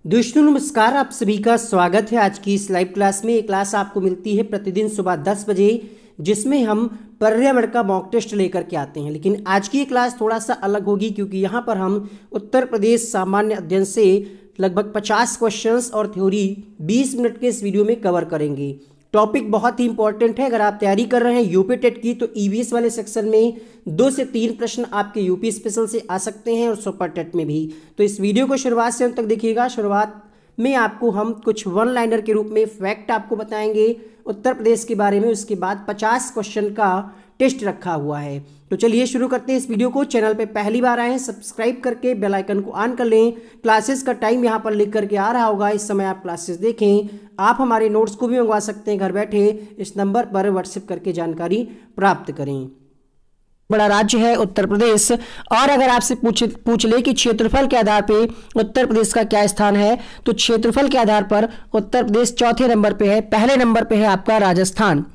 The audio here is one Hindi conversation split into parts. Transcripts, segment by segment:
दोस्तों नमस्कार, आप सभी का स्वागत है आज की इस लाइव क्लास में। ये क्लास आपको मिलती है प्रतिदिन सुबह 10 बजे, जिसमें हम पर्यावरण का मॉक टेस्ट लेकर के आते हैं। लेकिन आज की ये क्लास थोड़ा सा अलग होगी, क्योंकि यहाँ पर हम उत्तर प्रदेश सामान्य अध्ययन से लगभग 50 क्वेश्चंस और थ्योरी 20 मिनट के इस वीडियो में कवर करेंगे। टॉपिक बहुत ही इंपॉर्टेंट है। अगर आप तैयारी कर रहे हैं यूपी टेट की, तो ईवीएस वाले सेक्शन में 2 से 3 प्रश्न आपके यूपी स्पेशल से आ सकते हैं और सुपर टेट में भी। तो इस वीडियो को शुरुआत से अंत तक देखिएगा। शुरुआत में आपको हम कुछ वन लाइनर के रूप में फैक्ट आपको बताएंगे उत्तर प्रदेश के बारे में। उसके बाद 50 क्वेश्चन का टेस्ट रखा हुआ है। तो चलिए शुरू करते हैं इस वीडियो को। चैनल पे पहली बार आए हैं, सब्सक्राइब करके बेल आइकन को ऑन कर लें। क्लासेस का टाइम यहाँ पर लिख करके आ रहा होगा, इस समय आप क्लासेस देखें। आप हमारे नोट्स को भी मंगवा सकते हैं घर बैठे, इस नंबर पर व्हाट्सएप करके जानकारी प्राप्त करें। बड़ा राज्य है उत्तर प्रदेश, और अगर आपसे पूछ ले कि क्षेत्रफल के आधार पे उत्तर प्रदेश का क्या स्थान है, तो क्षेत्रफल के आधार पर उत्तर प्रदेश चौथे नंबर पे है। पहले नंबर पे है आपका राजस्थान।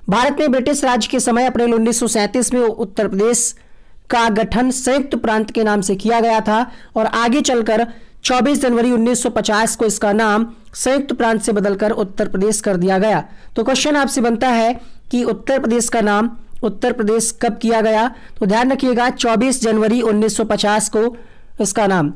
भारत में ब्रिटिश राज के समय अप्रैल 1937 में उत्तर प्रदेश का गठन संयुक्त प्रांत के नाम से किया गया था, और आगे चलकर 24 जनवरी 1950 को इसका नाम संयुक्त प्रांत से बदलकर उत्तर प्रदेश कर दिया गया। तो क्वेश्चन आपसे बनता है कि उत्तर प्रदेश का नाम उत्तर प्रदेश कब किया गया, तो ध्यान रखिएगा 24 जनवरी 1950 को इसका नाम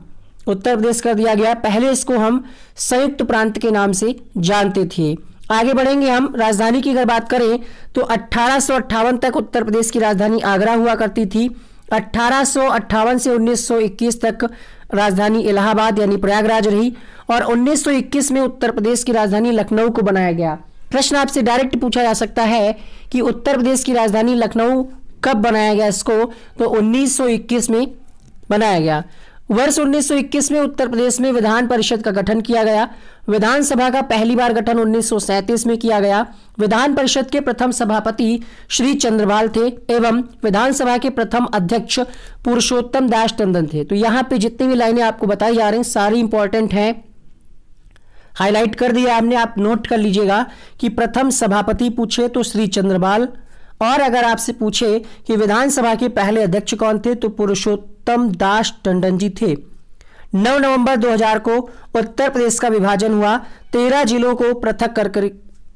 उत्तर प्रदेश कर दिया गया। पहले इसको हम संयुक्त प्रांत के नाम से जानते थे। आगे बढ़ेंगे हम। राजधानी की अगर बात करें तो 1858 तक उत्तर प्रदेश की राजधानी आगरा हुआ करती थी। 1858 से 1921 तक राजधानी इलाहाबाद यानी प्रयागराज रही, और 1921 में उत्तर प्रदेश की राजधानी लखनऊ को बनाया गया। प्रश्न आपसे डायरेक्ट पूछा जा सकता है कि उत्तर प्रदेश की राजधानी लखनऊ कब बनाया गया इसको, तो 1921 में बनाया गया। वर्ष 1921 में उत्तर प्रदेश में विधान परिषद का गठन किया गया। विधानसभा का पहली बार गठन 1937 में किया गया। विधान परिषद के प्रथम सभापति श्री चंद्रपाल थे, एवं विधानसभा के प्रथम अध्यक्ष पुरुषोत्तम दास टंडन थे। तो यहाँ पे जितनी भी लाइनें आपको बताई जा रही हैं सारी इंपॉर्टेंट हैं, हाईलाइट कर दिया हमने, आप नोट कर लीजिएगा कि प्रथम सभापति पूछे तो श्री चंद्रपाल, और अगर आपसे पूछे कि विधानसभा के पहले अध्यक्ष कौन थे, तो पुरुषोत्तम दास टंडन जी थे। 9 नवंबर 2000 को उत्तर प्रदेश का विभाजन हुआ। 13 जिलों को पृथक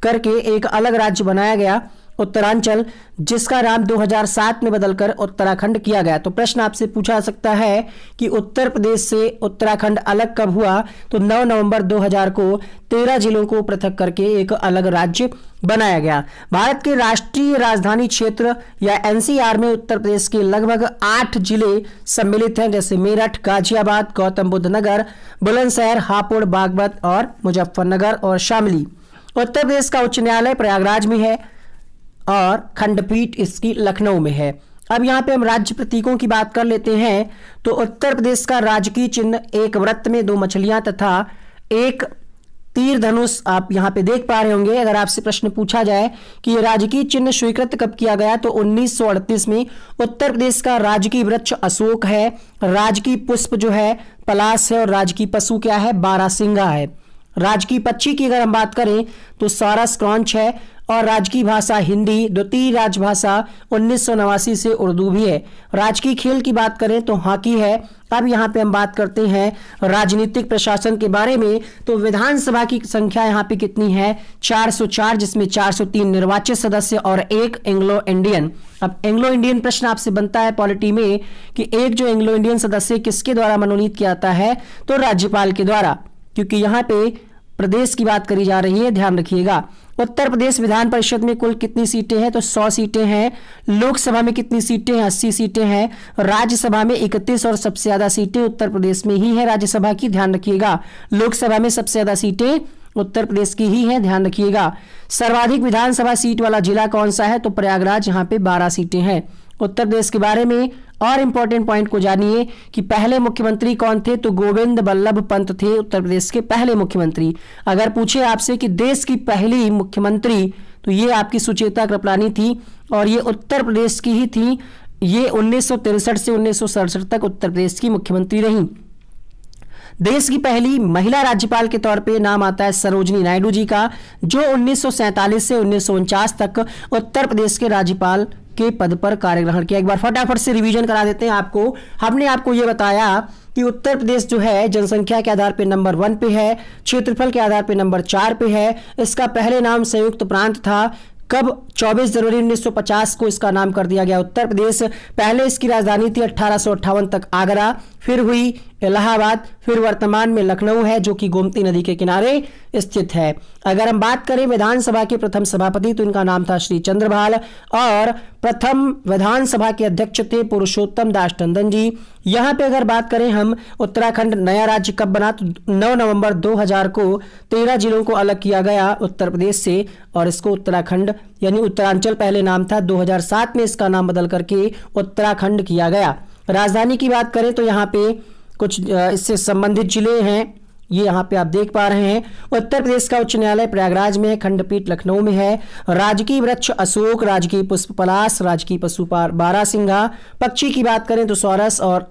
करके एक अलग राज्य बनाया गया, उत्तरांचल, जिसका नाम 2007 में बदलकर उत्तराखंड किया गया। तो प्रश्न आपसे पूछा सकता है कि उत्तर प्रदेश से उत्तराखंड अलग कब हुआ, तो 9 नवंबर 2000 को 13 जिलों को पृथक करके एक अलग राज्य बनाया गया। भारत के राष्ट्रीय राजधानी क्षेत्र या एनसीआर में उत्तर प्रदेश के लगभग 8 जिले सम्मिलित हैं, जैसे मेरठ, गाजियाबाद, गौतम बुद्ध नगर, बुलंदशहर, हापुड़, बागपत और मुजफ्फरनगर और शामली। उत्तर प्रदेश का उच्च न्यायालय प्रयागराज में है और खंडपीठ इसकी लखनऊ में है। अब यहाँ पे हम राज्य प्रतीकों की बात कर लेते हैं। तो उत्तर प्रदेश का राजकीय चिन्ह एक वृत्त में 2 मछलियां तथा एक तीर धनुष आप यहाँ पे देख पा रहे होंगे। अगर आपसे प्रश्न पूछा जाए कि ये राजकीय चिन्ह स्वीकृत कब किया गया, तो 1938 में। उत्तर प्रदेश का राजकीय वृक्ष अशोक है, राजकीय पुष्प जो है पलाश है, और राजकीय पशु क्या है, बारहसिंगा है। राजकीय पक्षी की अगर हम बात करें तो सारस क्रॉन्च है, और राजकीय भाषा हिंदी। द्वितीय राजभाषा 1989 से उर्दू भी है। राजकीय खेल की बात करें तो हॉकी है। अब यहाँ पे हम बात करते हैं राजनीतिक प्रशासन के बारे में। तो विधानसभा की संख्या यहाँ पे कितनी है, 404, जिसमें 403 निर्वाचित सदस्य और 1 एंग्लो इंडियन। अब एंग्लो इंडियन प्रश्न आपसे बनता है पॉलिटी में कि एक जो एंग्लो इंडियन सदस्य किसके द्वारा मनोनीत किया जाता है, तो राज्यपाल के द्वारा, क्योंकि यहाँ पे प्रदेश की बात करी जा रही है, ध्यान रखिएगा। उत्तर प्रदेश विधान परिषद में कुल कितनी सीटें हैं, तो 100 सीटें हैं। लोकसभा में कितनी सीटें हैं, 80 सीटें हैं। राज्यसभा में 31, और सबसे ज्यादा सीटें उत्तर प्रदेश में ही है राज्यसभा की, ध्यान रखिएगा। लोकसभा में सबसे ज्यादा सीटें उत्तर प्रदेश की ही है, ध्यान रखिएगा। सर्वाधिक विधानसभा सीट वाला जिला कौन सा है, तो प्रयागराज, यहाँ पे 12 सीटें हैं। उत्तर प्रदेश के बारे में और इंपॉर्टेंट पॉइंट को जानिए कि पहले मुख्यमंत्री कौन थे, तो गोविंद बल्लभ पंत थे उत्तर प्रदेश के पहले मुख्यमंत्री। अगर पूछे आपसे कि देश की पहली मुख्यमंत्री, तो ये आपकी सुचेता कृपलानी थी, और ये उत्तर प्रदेश की ही थी। ये 1963 से 1967 तक उत्तर प्रदेश की मुख्यमंत्री रही। देश की पहली महिला राज्यपाल के तौर पे नाम आता है सरोजिनी नायडू जी का, जो 1947 से 1949 तक उत्तर प्रदेश के राज्यपाल के पद पर कार्यग्रहण किया। एक बार फटाफट से रिवीजन करा देते हैं आपको। हमने आपको ये बताया कि उत्तर प्रदेश जो है जनसंख्या के आधार पे नंबर 1 पे है, क्षेत्रफल के आधार पे नंबर 4 पे है। इसका पहले नाम संयुक्त प्रांत था। कब? 24 जनवरी 1950 को इसका नाम कर दिया गया उत्तर प्रदेश। पहले इसकी राजधानी थी 1858 तक आगरा, फिर हुई इलाहाबाद, फिर वर्तमान में लखनऊ है जो कि गोमती नदी के किनारे स्थित है। अगर हम बात करें विधानसभा के प्रथम सभापति तो इनका नाम था श्री चंद्रभाल और प्रथम विधानसभा के अध्यक्ष थे पुरुषोत्तम दास टंडन जी। यहाँ पे अगर बात करें हम उत्तराखंड नया राज्य कब बना तो 9 नवंबर 2000 को 13 जिलों को अलग किया गया उत्तर प्रदेश से और इसको उत्तराखंड यानी उत्तरांचल पहले नाम था। 2007 में इसका नाम बदल करके उत्तराखंड किया गया। राजधानी की बात करें तो यहाँ पे कुछ इससे संबंधित जिले हैं, ये यहाँ पे आप देख पा रहे हैं। उत्तर प्रदेश का उच्च न्यायालय प्रयागराज में है, खंडपीठ लखनऊ में है। राजकीय वृक्ष अशोक, राजकीय पुष्प पलाश, राजकीय पशु बारहसिंघा। पक्षी की बात करें तो सौरस और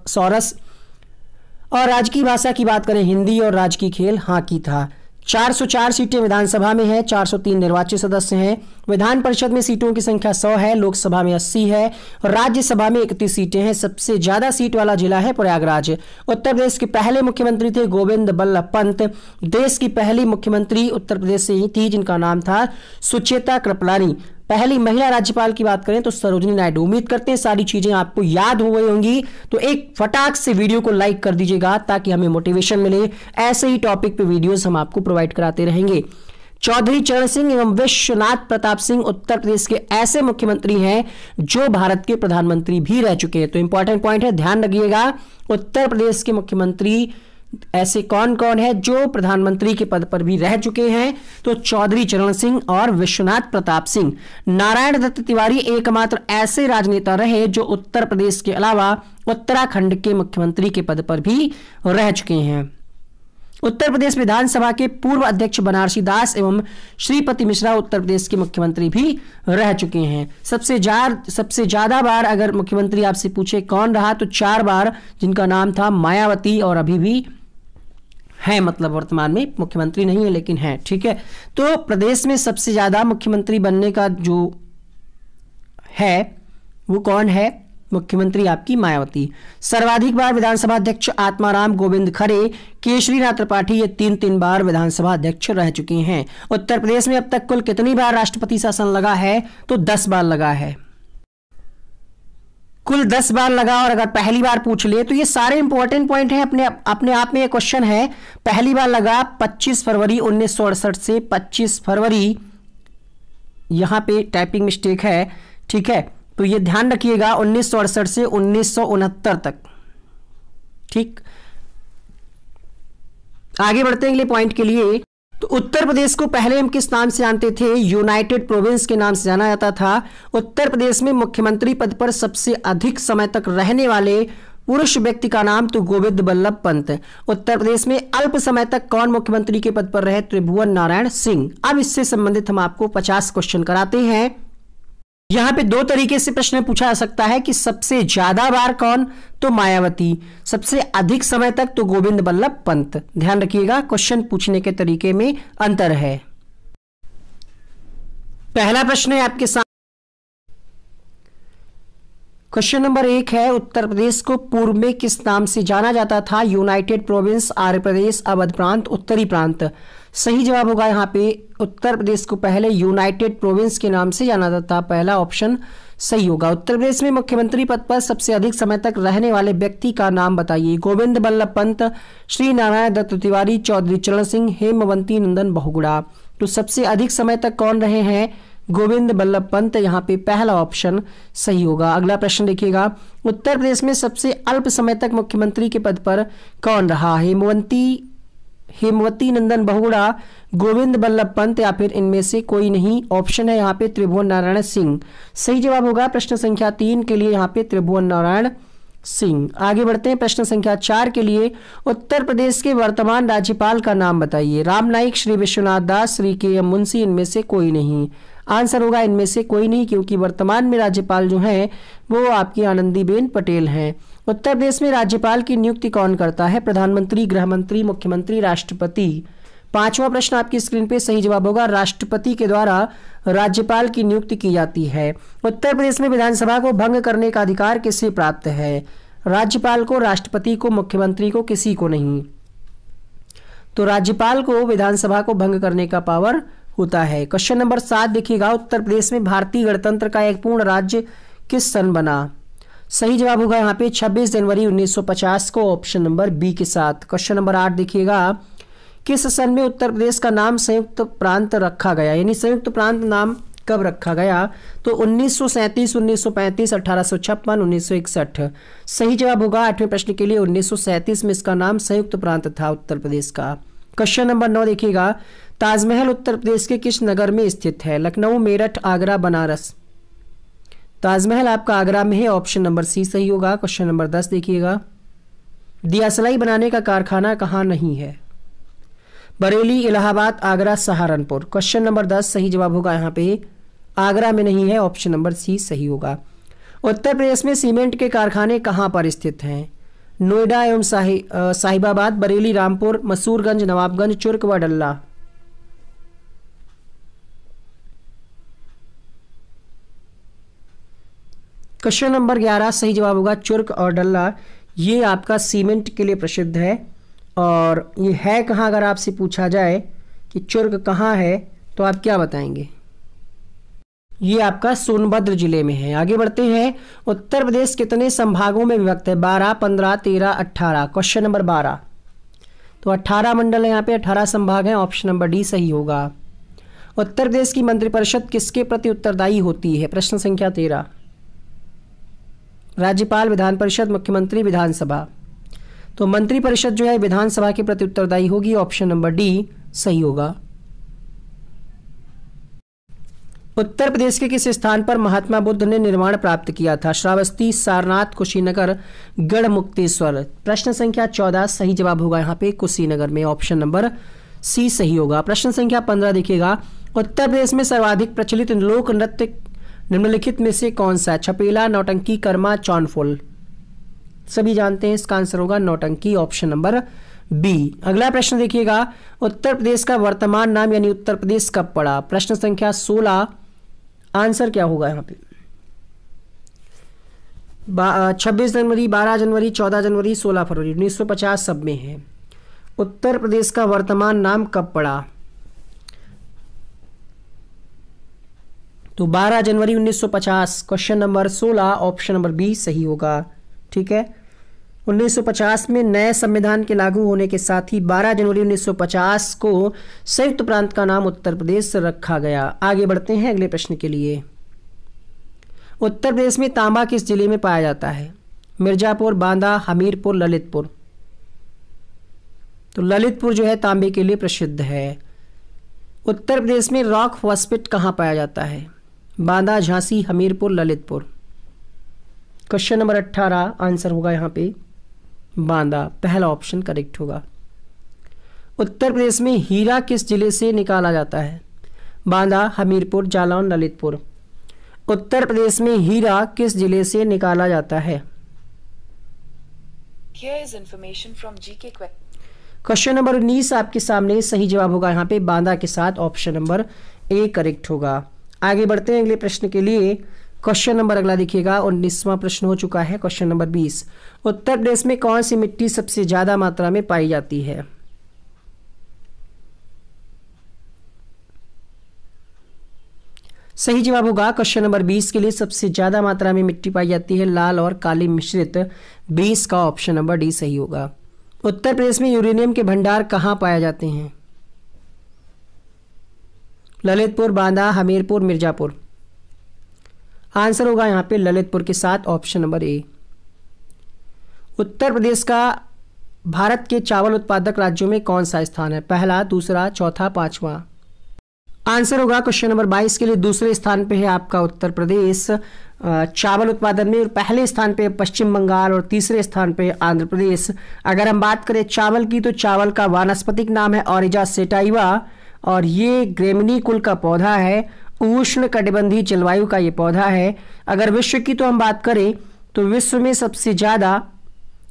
राजकीय भाषा की बात करें हिंदी और राजकीय खेल हॉकी था। 404 सीटें विधानसभा में है, 403 निर्वाचित सदस्य हैं। विधान परिषद में सीटों की संख्या 100 है, लोकसभा में 80 है, राज्यसभा में 31 सीटें हैं। सबसे ज्यादा सीट वाला जिला है प्रयागराज। उत्तर प्रदेश के पहले मुख्यमंत्री थे गोविंद बल्लभ पंत। देश की पहली मुख्यमंत्री उत्तर प्रदेश से ही थी जिनका नाम था सुचेता कृपलानी। पहली महिला राज्यपाल की बात करें तो सरोजिनी नायडू। उम्मीद करते हैं सारी चीजें आपको याद हो गई होंगी, तो एक फटाक से वीडियो को लाइक कर दीजिएगा ताकि हमें मोटिवेशन मिले। ऐसे ही टॉपिक पे वीडियोस हम आपको प्रोवाइड कराते रहेंगे। चौधरी चरण सिंह एवं विश्वनाथ प्रताप सिंह उत्तर प्रदेश के ऐसे मुख्यमंत्री हैं जो भारत के प्रधानमंत्री भी रह चुके हैं। तो इंपॉर्टेंट पॉइंट है, ध्यान रखिएगा। उत्तर प्रदेश के मुख्यमंत्री ऐसे कौन कौन है जो प्रधानमंत्री के पद पर भी रह चुके हैं? तो चौधरी चरण सिंह और विश्वनाथ प्रताप सिंह। नारायण दत्त तिवारी एकमात्र ऐसे राजनेता रहे जो उत्तर प्रदेश के अलावा उत्तराखंड के मुख्यमंत्री के पद पर भी रह चुके हैं। उत्तर प्रदेश विधानसभा के पूर्व अध्यक्ष बनारसी दास एवं श्रीपति मिश्रा उत्तर प्रदेश के मुख्यमंत्री भी रह चुके हैं। सबसे ज्यादा बार अगर मुख्यमंत्री आपसे पूछे कौन रहा तो 4 बार, जिनका नाम था मायावती और अभी भी है, मतलब वर्तमान में मुख्यमंत्री नहीं है लेकिन है। ठीक है, तो प्रदेश में सबसे ज्यादा मुख्यमंत्री बनने का जो है वो कौन है? मुख्यमंत्री आपकी मायावती। सर्वाधिक बार विधानसभा अध्यक्ष आत्माराम गोविंद खरे, केशरीनाथ त्रिपाठी ये 3 बार विधानसभा अध्यक्ष रह चुके हैं। उत्तर प्रदेश में अब तक कुल कितनी बार राष्ट्रपति शासन लगा है? तो 10 बार लगा है, कुल 10 बार लगा। और अगर पहली बार पूछ ले तो ये सारे इंपॉर्टेंट पॉइंट हैं, अपने आप में एक क्वेश्चन है। पहली बार लगा 25 फरवरी 1968 से 25 फरवरी, यहां पे टाइपिंग मिस्टेक है। ठीक है, तो ये ध्यान रखिएगा 1968 से 1969 तक। ठीक, आगे बढ़ते हैं अगले पॉइंट के लिए। तो उत्तर प्रदेश को पहले हम किस नाम से जानते थे? यूनाइटेड प्रोविंस के नाम से जाना जाता था। उत्तर प्रदेश में मुख्यमंत्री पद पर सबसे अधिक समय तक रहने वाले पुरुष व्यक्ति का नाम तो गोविंद बल्लभ पंत। उत्तर प्रदेश में अल्प समय तक कौन मुख्यमंत्री के पद पर रहे? त्रिभुवन नारायण सिंह। अब इससे संबंधित हम आपको 50 क्वेश्चन कराते हैं। यहां पे 2 तरीके से प्रश्न पूछा जा सकता है कि सबसे ज्यादा बार कौन? तो मायावती। सबसे अधिक समय तक तो गोविंद बल्लभ पंत। ध्यान रखिएगा, क्वेश्चन पूछने के तरीके में अंतर है। पहला प्रश्न है आपके सामने, क्वेश्चन नंबर 1 है, उत्तर प्रदेश को पूर्व में किस नाम से जाना जाता था? यूनाइटेड प्रोविंस, आर्य प्रदेश, अवध प्रांत, उत्तरी प्रांत। सही जवाब होगा यहाँ पे उत्तर प्रदेश को पहले यूनाइटेड प्रोविंस के नाम से जाना जाता था। पहला ऑप्शन सही होगा। उत्तर प्रदेश में मुख्यमंत्री पद पर सबसे अधिक समय तक रहने वाले व्यक्ति का नाम बताइए। गोविंद बल्लभ पंत, श्री नारायण दत्त तिवारी, चौधरी चरण सिंह, हेमवती नंदन बहुगुणा। तो सबसे अधिक समय तक कौन रहे हैं? गोविंद बल्लभ पंत। यहाँ पे पहला ऑप्शन सही होगा। अगला प्रश्न देखिएगा, उत्तर प्रदेश में सबसे अल्प समय तक मुख्यमंत्री के पद पर कौन रहा? हेमवती नंदन बहुगुणा, गोविंद बल्लभ पंत या फिर इनमें से कोई नहीं। ऑप्शन है यहाँ पे त्रिभुवन नारायण सिंह। सही जवाब होगा प्रश्न संख्या 3 के लिए यहाँ पे त्रिभुवन नारायण सिंह। आगे बढ़ते हैं प्रश्न संख्या 4 के लिए, उत्तर प्रदेश के वर्तमान राज्यपाल का नाम बताइए। राम नाईक, श्री विश्वनाथ दास, श्री के.एम. मुंशी, इनमें से कोई नहीं। आंसर होगा इनमें से कोई नहीं, क्योंकि वर्तमान में राज्यपाल जो हैं वो आपकी आनंदीबेन पटेल हैं। उत्तर प्रदेश में राज्यपाल की नियुक्ति कौन करता है? प्रधानमंत्री, गृह मंत्री, मुख्यमंत्री, राष्ट्रपति। 5वां प्रश्न आपकी स्क्रीन पे सही जवाब होगा राष्ट्रपति के द्वारा राज्यपाल की नियुक्ति की जाती है। उत्तर प्रदेश में विधानसभा को भंग करने का अधिकार किसे प्राप्त है? राज्यपाल को, राष्ट्रपति को, मुख्यमंत्री को, किसी को नहीं। तो राज्यपाल को विधानसभा को भंग करने का पावर होता है। क्वेश्चन नंबर 7 देखिएगा, उत्तर प्रदेश में भारतीय गणतंत्र का एक पूर्ण राज्य किस सन बना? सही जवाब होगा यहाँ पे 26 जनवरी 1950 को, ऑप्शन नंबर बी के साथ। क्वेश्चन नंबर 8 देखिएगा, किस सन में उत्तर प्रदेश का नाम संयुक्त प्रांत रखा गया? यानी संयुक्त प्रांत नाम कब रखा गया? तो 1937, 1935, 1856, 1961। सही जवाब होगा 8वें प्रश्न के लिए 1937 में इसका नाम संयुक्त प्रांत था उत्तर प्रदेश का। क्वेश्चन नंबर 9 देखिएगा, ताजमहल उत्तर प्रदेश के किस नगर में स्थित है? लखनऊ, मेरठ, आगरा, बनारस। ताजमहल आपका आगरा में है, ऑप्शन नंबर सी सही होगा। क्वेश्चन नंबर 10 देखिएगा, दियासलाई बनाने का कारखाना कहाँ नहीं है? बरेली, इलाहाबाद, आगरा, सहारनपुर। क्वेश्चन नंबर 10 सही जवाब होगा यहाँ पे आगरा में नहीं है, ऑप्शन नंबर सी सही होगा। उत्तर प्रदेश में सीमेंट के कारखाने कहाँ पर स्थित हैं? नोएडा एवं साहिबाबाद, बरेली, रामपुर, मसूरगंज, नवाबगंज, चुर्क व डल्ला। क्वेश्चन नंबर 11 सही जवाब होगा चुर्क और डल्ला। ये आपका सीमेंट के लिए प्रसिद्ध है और ये है कहाँ? अगर आपसे पूछा जाए कि चुर्क कहाँ है तो आप क्या बताएंगे? ये आपका सोनभद्र जिले में है। आगे बढ़ते हैं, उत्तर प्रदेश कितने संभागों में विभक्त है? 12, 15, 13, 18। क्वेश्चन नंबर 12, तो 18 मंडल है यहाँ पे, 18 संभाग हैं, ऑप्शन नंबर डी सही होगा। उत्तर प्रदेश की मंत्रिपरिषद किसके प्रति उत्तरदायी होती है? प्रश्न संख्या 13। राज्यपाल, विधान परिषद, मुख्यमंत्री, विधानसभा। तो मंत्रिपरिषद जो है विधानसभा के प्रति उत्तरदायी होगी, ऑप्शन नंबर डी सही होगा। उत्तर प्रदेश के किस स्थान पर महात्मा बुद्ध ने निर्वाण प्राप्त किया था? श्रावस्ती, सारनाथ, कुशीनगर, गढ़मुक्तेश्वर। प्रश्न संख्या 14 सही जवाब होगा यहाँ पे कुशीनगर में, ऑप्शन नंबर सी सही होगा। प्रश्न संख्या 15 देखिएगा, उत्तर प्रदेश में सर्वाधिक प्रचलित लोक नृत्य निम्नलिखित में से कौन सा? छपेला, नौटंकी, कर्मा, चौनफुल। सभी जानते हैं इसका आंसर होगा नौटंकी, ऑप्शन नंबर बी। अगला प्रश्न देखिएगा, उत्तर प्रदेश का वर्तमान नाम यानी उत्तर प्रदेश कब पड़ा? प्रश्न संख्या 16, आंसर क्या होगा यहाँ पे? 26 जनवरी, 12 जनवरी, 14 जनवरी, 16 फरवरी। 1950 सब में है। उत्तर प्रदेश का वर्तमान नाम कब पड़ा? तो 12 जनवरी 1950। Question number 16, option number b सही होगा। ठीक है, 1950 में नए संविधान के लागू होने के साथ ही 12 जनवरी 1950 को संयुक्त प्रांत का नाम उत्तर प्रदेश रखा गया। आगे बढ़ते हैं अगले प्रश्न के लिए। उत्तर प्रदेश में तांबा किस जिले में पाया जाता है? मिर्जापुर, बांदा, हमीरपुर, ललितपुर। तो ललितपुर जो है तांबे के लिए प्रसिद्ध है। उत्तर प्रदेश में रॉक फॉस्फेट कहाँ पाया जाता है? Banda, Jhansi, Hamirpur, Lalitpur. Question number 18, answer होगा यहाँ पे बांदा, पहला ऑप्शन करेक्ट होगा। उत्तर प्रदेश में हीरा किस जिले से निकाला जाता है? बांदा, हमीरपुर, जालौन, ललितपुर। उत्तर प्रदेश में हीरा किस जिले से निकाला जाता है? क्वेश्चन नंबर 19 आपके सामने, सही जवाब होगा यहाँ पे बांदा के साथ, ऑप्शन नंबर ए करेक्ट होगा। आगे बढ़ते हैं अगले प्रश्न के लिए। क्वेश्चन नंबर अगला देखिएगा, 19वां प्रश्न हो चुका है। क्वेश्चन नंबर 20, उत्तर प्रदेश में कौन सी मिट्टी सबसे ज्यादा मात्रा में पाई जाती है? सही जवाब होगा क्वेश्चन नंबर 20 के लिए सबसे ज्यादा मात्रा में मिट्टी पाई जाती है लाल और काली मिश्रित। 20 का ऑप्शन नंबर डी सही होगा। उत्तर प्रदेश में यूरेनियम के भंडार कहाँ पाए जाते हैं? ललितपुर, बांदा, हमीरपुर, मिर्जापुर। आंसर होगा यहाँ पे ललितपुर के साथ, option number A. Uttar Pradesh का भारत के चावल उत्पादक राज्यों में कौन सा स्थान है? पहला, दूसरा, चौथा, पांचवा। आंसर होगा क्वेश्चन नंबर 22 के लिए दूसरे स्थान पे है आपका उत्तर प्रदेश चावल उत्पादन में, और पहले स्थान पे पश्चिम बंगाल और तीसरे स्थान पे आंध्र प्रदेश। अगर हम बात करें चावल की, तो चावल का वानस्पतिक नाम है ऑरिजा सेटाइवा और ये ग्रेमिनी कुल का पौधा है। उष्ण कटिबंधीय जलवायु का ये पौधा है। अगर विश्व की तो हम बात करें तो विश्व में सबसे ज़्यादा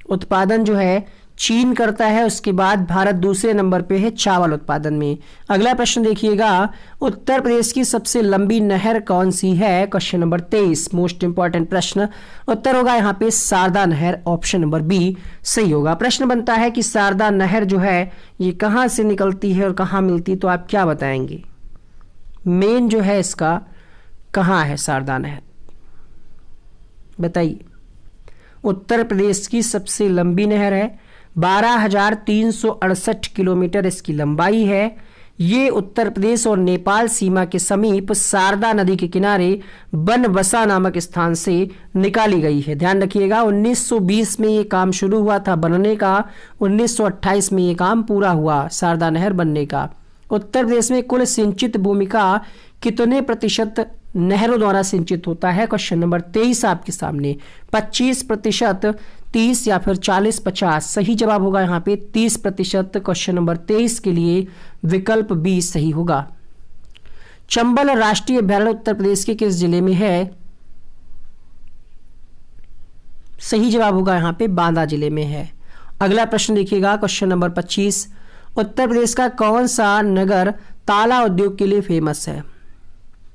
उत्पादन जो है चीन करता है, उसके बाद भारत दूसरे नंबर पे है चावल उत्पादन में। अगला प्रश्न देखिएगा, उत्तर प्रदेश की सबसे लंबी नहर कौन सी है? क्वेश्चन नंबर 23, मोस्ट इंपॉर्टेंट प्रश्न। उत्तर होगा यहाँ पे शारदा नहर, ऑप्शन नंबर बी सही होगा। प्रश्न बनता है कि शारदा नहर जो है ये कहाँ से निकलती है और कहाँ मिलती है, तो आप क्या बताएंगे? मेन जो है इसका कहाँ है शारदा नहर, बताइए। उत्तर प्रदेश की सबसे लंबी नहर है, 12,368 किलोमीटर इसकी लंबाई है। ये उत्तर प्रदेश और नेपाल सीमा के समीप शारदा नदी के किनारे बनबसा नामक स्थान से निकाली गई है। ध्यान रखिएगा, 1920 में ये काम शुरू हुआ था बनने का, 1928 में ये काम पूरा हुआ शारदा नहर बनने का। उत्तर प्रदेश में कुल सिंचित भूमि का कितने प्रतिशत नहरों द्वारा सिंचित होता है? क्वेश्चन नंबर 23 आपके सामने। 25%, 30 या फिर 40-50? सही जवाब होगा यहाँ पे 30%। क्वेश्चन नंबर 23 के लिए विकल्प बी सही होगा। चंबल राष्ट्रीय अभयारण्य उत्तर प्रदेश के किस जिले में है? सही जवाब होगा यहाँ पे बांदा जिले में है। अगला प्रश्न देखिएगा, क्वेश्चन नंबर 25। उत्तर प्रदेश का कौन सा नगर ताला उद्योग के लिए फेमस है?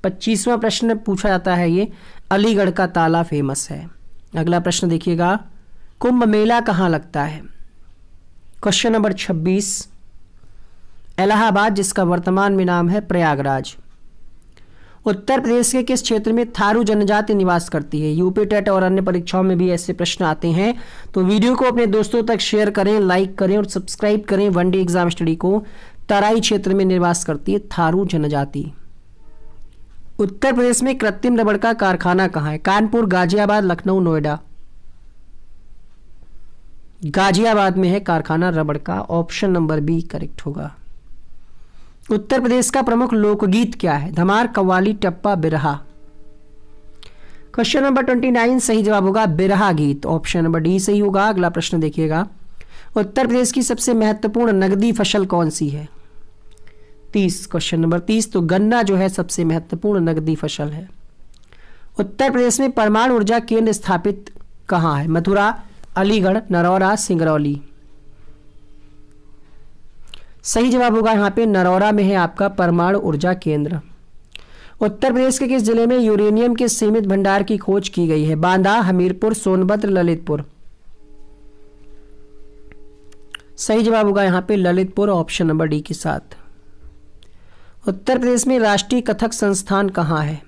25वां प्रश्न पूछा जाता है ये, अलीगढ़ का ताला फेमस है। अगला प्रश्न देखिएगा, कुंभ मेला कहाँ लगता है? क्वेश्चन नंबर 26, इलाहाबाद, जिसका वर्तमान में नाम है प्रयागराज। उत्तर प्रदेश के किस क्षेत्र में थारू जनजाति निवास करती है? यूपी टेट और अन्य परीक्षाओं में भी ऐसे प्रश्न आते हैं, तो वीडियो को अपने दोस्तों तक शेयर करें, लाइक करें और सब्सक्राइब करें। वनडे एग्जाम स्टडी को तराई क्षेत्र में निवास करती है थारू जनजाति। उत्तर प्रदेश में कृत्रिम रबड़ का कारखाना कहाँ है? कानपुर, गाजियाबाद, लखनऊ, नोएडा? गाजियाबाद में है कारखाना रबड़ का, ऑप्शन नंबर बी करेक्ट होगा। उत्तर प्रदेश का प्रमुख लोकगीत क्या है? धमार, कव्वाली, टप्पा, बिरहा? क्वेश्चन नंबर 29 सही जवाब होगा बिरहा गीत, ऑप्शन नंबर डी सही होगा। अगला प्रश्न देखिएगा, उत्तर प्रदेश की सबसे महत्वपूर्ण नगदी फसल कौन सी है? 30, क्वेश्चन नंबर 30, तो गन्ना जो है सबसे महत्वपूर्ण नगदी फसल है। उत्तर प्रदेश में परमाणु ऊर्जा केंद्र स्थापित कहाँ है? मथुरा, अलीगढ़, नरौरा, सिंगरौली? सही जवाब होगा यहाँ पे नरौरा में है आपका परमाणु ऊर्जा केंद्र। उत्तर प्रदेश के किस जिले में यूरेनियम के सीमित भंडार की खोज की गई है? बांदा, हमीरपुर, सोनभद्र, ललितपुर? सही जवाब होगा यहाँ पे ललितपुर, ऑप्शन नंबर डी के साथ। उत्तर प्रदेश में राष्ट्रीय कथक संस्थान कहाँ है?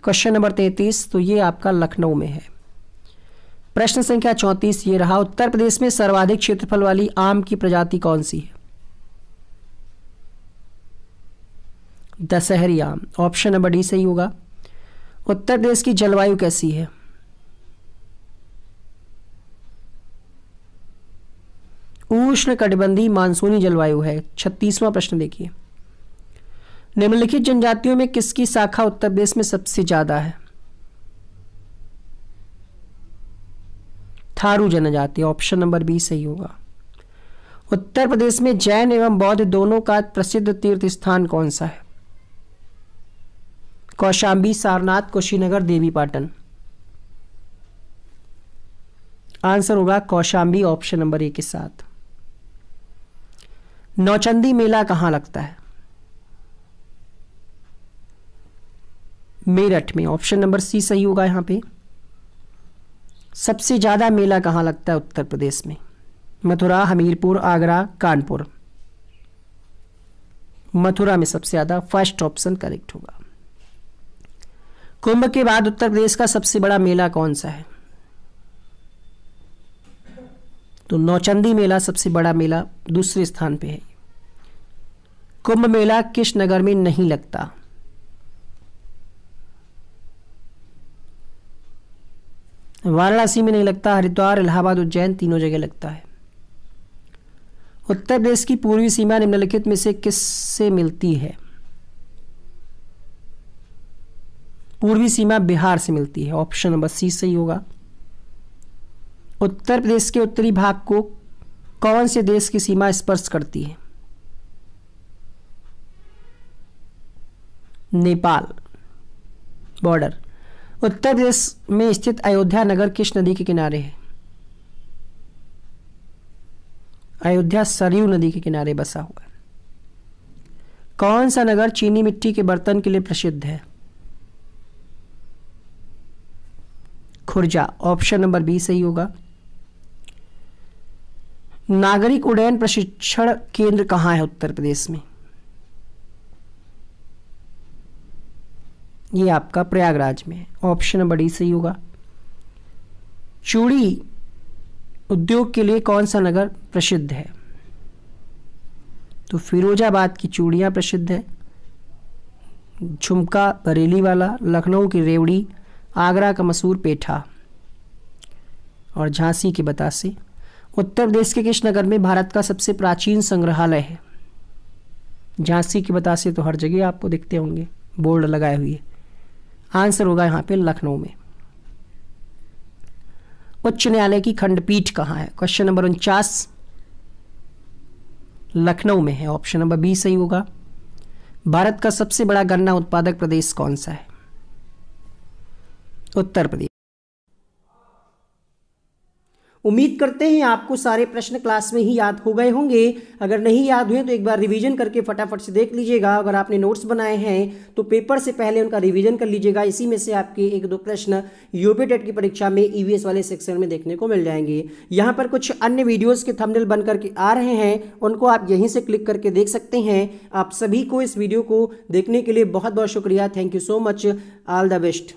क्वेश्चन नंबर 33, तो ये आपका लखनऊ में है। प्रश्न संख्या 34 ये रहा, उत्तर प्रदेश में सर्वाधिक क्षेत्रफल वाली आम की प्रजाति कौन सी है? दशहरी आम, ऑप्शन नंबर डी सही होगा। उत्तर प्रदेश की जलवायु कैसी है? उष्ण कटिबंधीय मानसूनी जलवायु है। 36वां प्रश्न देखिए, निम्नलिखित जनजातियों में किसकी शाखा उत्तर प्रदेश में सबसे ज्यादा है? थारू जनजाति, ऑप्शन नंबर बी सही होगा। उत्तर प्रदेश में जैन एवं बौद्ध दोनों का प्रसिद्ध तीर्थ स्थान कौन सा है? कौशाम्बी, सारनाथ, कुशीनगर, देवीपाटन? आंसर होगा कौशाम्बी, ऑप्शन नंबर ए के साथ। नौचंदी मेला कहां लगता है? मेरठ में, ऑप्शन नंबर सी सही होगा यहां पे। सबसे ज्यादा मेला कहां लगता है उत्तर प्रदेश में? मथुरा, हमीरपुर, आगरा, कानपुर? मथुरा में सबसे ज्यादा, फर्स्ट ऑप्शन करेक्ट होगा। कुंभ के बाद उत्तर प्रदेश का सबसे बड़ा मेला कौन सा है? तो नौचंदी मेला सबसे बड़ा मेला दूसरे स्थान पे है। कुंभ मेला किस नगर में नहीं लगता? वाराणसी में नहीं लगता, हरिद्वार, इलाहाबाद, उज्जैन, तीनों जगह लगता है। उत्तर प्रदेश की पूर्वी सीमा निम्नलिखित में से किससे मिलती है? पूर्वी सीमा बिहार से मिलती है, ऑप्शन नंबर सी सही होगा। उत्तर प्रदेश के उत्तरी भाग को कौन से देश की सीमा स्पर्श करती है? नेपाल बॉर्डर। उत्तर प्रदेश में स्थित अयोध्या नगर किस नदी के किनारे है? अयोध्या सरयू नदी के किनारे बसा हुआ है। कौन सा नगर चीनी मिट्टी के बर्तन के लिए प्रसिद्ध है? खुर्जा। ऑप्शन नंबर बी सही होगा। नागरिक उड्डयन प्रशिक्षण केंद्र कहां है उत्तर प्रदेश में? ये आपका प्रयागराज में है। ऑप्शन नंबर डी सही होगा। चूड़ी उद्योग के लिए कौन सा नगर प्रसिद्ध है? तो फिरोजाबाद की चूड़ियां प्रसिद्ध है। झुमका बरेली वाला, लखनऊ की रेवड़ी, आगरा का मसूर पेठा और झांसी के बतासे। उत्तर प्रदेश के किस नगर में भारत का सबसे प्राचीन संग्रहालय है? झांसी के बतासे तो हर जगह आपको दिखते होंगे, बोर्ड लगाए हुए। आंसर होगा यहाँ पे लखनऊ में। उच्च न्यायालय की खंडपीठ कहाँ है? क्वेश्चन नंबर 49 लखनऊ में है। ऑप्शन नंबर बी सही होगा। भारत का सबसे बड़ा गन्ना उत्पादक प्रदेश कौन सा है? उत्तर प्रदेश। उम्मीद करते हैं आपको सारे प्रश्न क्लास में ही याद हो गए होंगे। अगर नहीं याद हुए तो एक बार रिवीजन करके फटाफट से देख लीजिएगा। अगर आपने नोट्स बनाए हैं तो पेपर से पहले उनका रिवीजन कर लीजिएगा। इसी में से आपके 1-2 प्रश्न यूपी टेट की परीक्षा में ईवीएस वाले सेक्शन में देखने को मिल जाएंगे। यहाँ पर कुछ अन्य वीडियोज़ के थंबनेल बन करके आ रहे हैं, उनको आप यहीं से क्लिक करके देख सकते हैं। आप सभी को इस वीडियो को देखने के लिए बहुत बहुत शुक्रिया। Thank you so much. All the best.